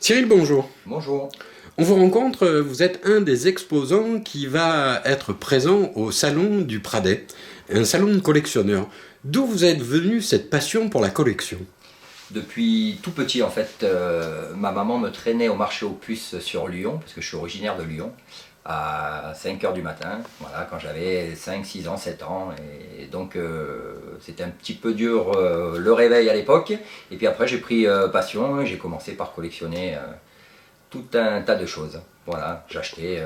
Cyril, bonjour. Bonjour. On vous rencontre, vous êtes un des exposants qui va être présent au salon du Pradet, un salon de collectionneurs. D'où vous êtes venu cette passion pour la collection? Depuis tout petit, en fait, ma maman me traînait au marché aux puces sur Lyon, parce que je suis originaire de Lyon, à 5 h du matin, voilà, quand j'avais 5, 6 ans, 7 ans. Et donc, c'était un petit peu dur le réveil à l'époque. Et puis après, j'ai pris passion et j'ai commencé par collectionner tout un tas de choses. Voilà, j'achetais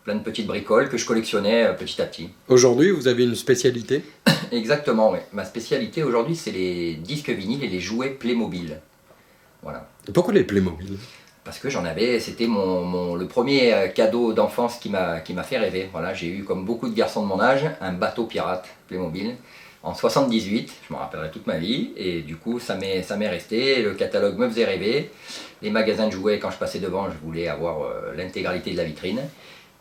plein de petites bricoles que je collectionnais petit à petit. Aujourd'hui, vous avez une spécialité? Exactement, oui. Ma spécialité aujourd'hui, c'est les disques vinyles et les jouets Playmobil. Voilà. Pourquoi les Playmobil? Parce que j'en avais, c'était le premier cadeau d'enfance qui m'a fait rêver. Voilà, j'ai eu, comme beaucoup de garçons de mon âge, un bateau pirate Playmobil en 78, je m'en rappellerai toute ma vie, et du coup ça m'est resté, le catalogue me faisait rêver, les magasins de jouets, quand je passais devant, je voulais avoir l'intégralité de la vitrine.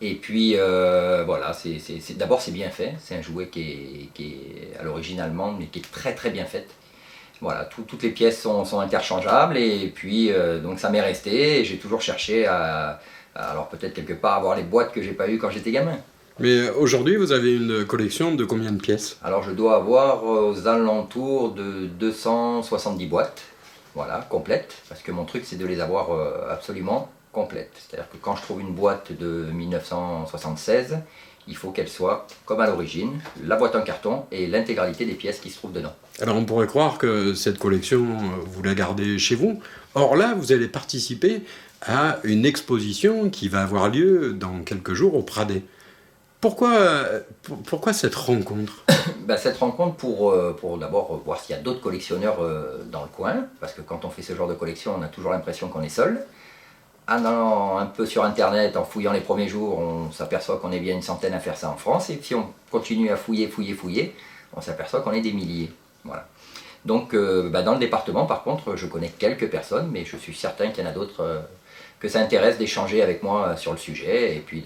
Et puis voilà, d'abord c'est bien fait, c'est un jouet qui est à l'origine allemande, mais qui est très très bien fait. Voilà, toutes les pièces sont interchangeables, et puis donc ça m'est resté, et j'ai toujours cherché alors peut-être quelque part avoir les boîtes que j'ai pas eues quand j'étais gamin. Mais aujourd'hui, vous avez une collection de combien de pièces? Alors je dois avoir aux alentours de 270 boîtes, voilà, complètes, parce que mon truc c'est de les avoir absolument complètes. C'est-à-dire que quand je trouve une boîte de 1976, il faut qu'elle soit comme à l'origine, la boîte en carton et l'intégralité des pièces qui se trouvent dedans. Alors on pourrait croire que cette collection, vous la gardez chez vous. Or là, vous allez participer à une exposition qui va avoir lieu dans quelques jours au Pradet. Pourquoi cette rencontre? Cette rencontre pour d'abord voir s'il y a d'autres collectionneurs dans le coin, parce que quand on fait ce genre de collection, on a toujours l'impression qu'on est seul. En allant un peu sur internet, en fouillant les premiers jours, on s'aperçoit qu'on est bien une centaine à faire ça en France, et si on continue à fouiller, on s'aperçoit qu'on est des milliers. Voilà. Donc dans le département, par contre, je connais quelques personnes, mais je suis certain qu'il y en a d'autres que ça intéresse d'échanger avec moi sur le sujet, et puis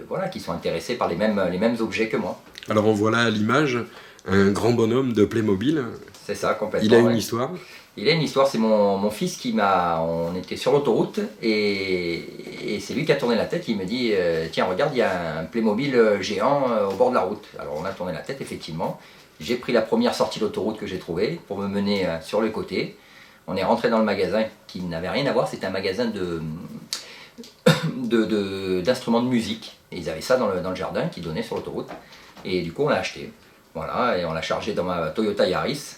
voilà, qui sont intéressés par les mêmes objets que moi. Alors on voit là à l'image un grand bonhomme de Playmobil. C'est ça, complètement. Il a une histoire? Il a une histoire, c'est mon fils on était sur l'autoroute, et c'est lui qui a tourné la tête, il me dit tiens regarde, il y a un Playmobil géant au bord de la route. Alors on a tourné la tête, effectivement, j'ai pris la première sortie d'autoroute que j'ai trouvée pour me mener sur le côté. On est rentré dans le magasin qui n'avait rien à voir, c'était un magasin d'instruments de musique, et ils avaient ça dans le jardin qui donnait sur l'autoroute, et du coup on l'a acheté, voilà, et on l'a chargé dans ma Toyota Yaris,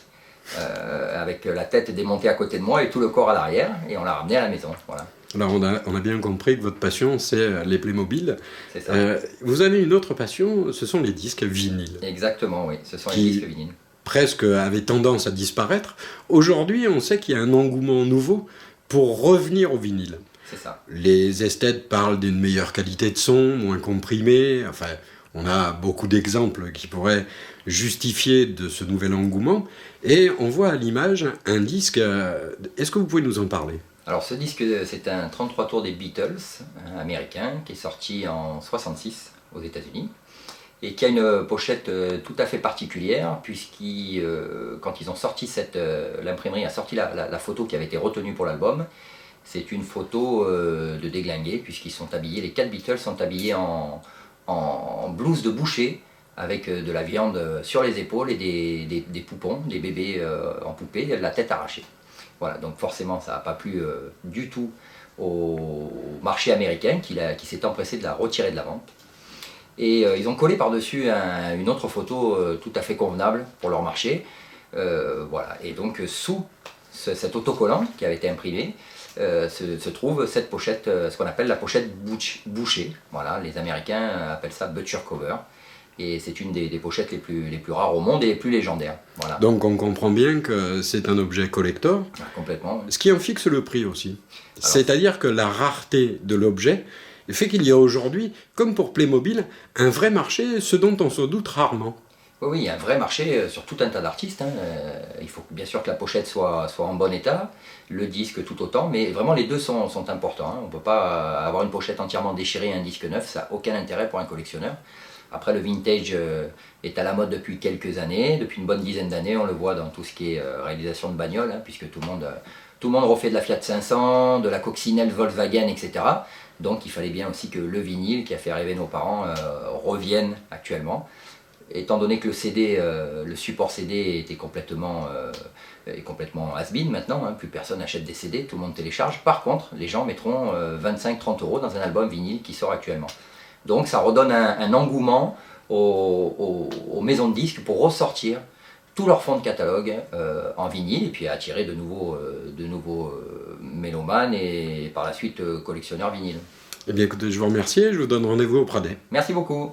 avec la tête démontée à côté de moi et tout le corps à l'arrière, et on l'a ramené à la maison. Voilà. Alors on a bien compris que votre passion c'est les Playmobil. C'est ça. Vous avez une autre passion, ce sont les disques vinyles. Exactement, oui, ce sont les disques vinyles. Presque avaient tendance à disparaître. Aujourd'hui, on sait qu'il y a un engouement nouveau pour revenir au vinyle. C'est ça. Les esthètes parlent d'une meilleure qualité de son, moins comprimée. Enfin, on a beaucoup d'exemples qui pourraient justifier de ce nouvel engouement. Et on voit à l'image un disque. Est-ce que vous pouvez nous en parler? Alors ce disque, c'est un 33 tours des Beatles américain qui est sorti en 66 aux États-Unis. Et qui a une pochette tout à fait particulière, puisqu'ils, quand ils ont sorti l'imprimerie a sorti la photo qui avait été retenue pour l'album, c'est une photo de déglingués, puisqu'ils sont habillés, les 4 Beatles sont habillés en blouse de boucher, avec de la viande sur les épaules et des poupons, des bébés en poupée, la tête arrachée. Voilà, donc forcément ça n'a pas plu du tout au marché américain, qui s'est empressé de la retirer de la vente. Et ils ont collé par-dessus une autre photo tout à fait convenable pour leur marché. Voilà. Et donc sous cet autocollant qui avait été imprimé se trouve cette pochette, ce qu'on appelle la pochette bouchée. Voilà, les Américains appellent ça butcher cover. Et c'est une des pochettes les plus rares au monde et les plus légendaires. Voilà. Donc on comprend bien que c'est un objet collector. Ah, complètement. Oui. Ce qui en fixe le prix aussi. C'est-à-dire que la rareté de l'objet fait qu'il y a aujourd'hui, comme pour Playmobil, un vrai marché, ce dont on se doute rarement. Oui, il y a un vrai marché sur tout un tas d'artistes. Il faut bien sûr que la pochette soit en bon état, le disque tout autant, mais vraiment les deux sont importants. On ne peut pas avoir une pochette entièrement déchirée et un disque neuf, ça n'a aucun intérêt pour un collectionneur. Après, le vintage est à la mode depuis quelques années, depuis une bonne dizaine d'années. On le voit dans tout ce qui est réalisation de bagnoles, hein, puisque tout le monde refait de la Fiat 500, de la coccinelle Volkswagen, etc. Donc il fallait bien aussi que le vinyle, qui a fait rêver nos parents, revienne actuellement. Étant donné que le support CD est complètement has-been maintenant, hein, plus personne n'achète des CD, tout le monde télécharge. Par contre, les gens mettront 25-30 € dans un album vinyle qui sort actuellement. Donc ça redonne un engouement aux maisons de disques pour ressortir tous leurs fonds de catalogue en vinyle et puis attirer de nouveaux mélomanes et par la suite collectionneurs vinyles. Eh bien écoutez, je vous remercie et je vous donne rendez-vous au Pradet. Merci beaucoup.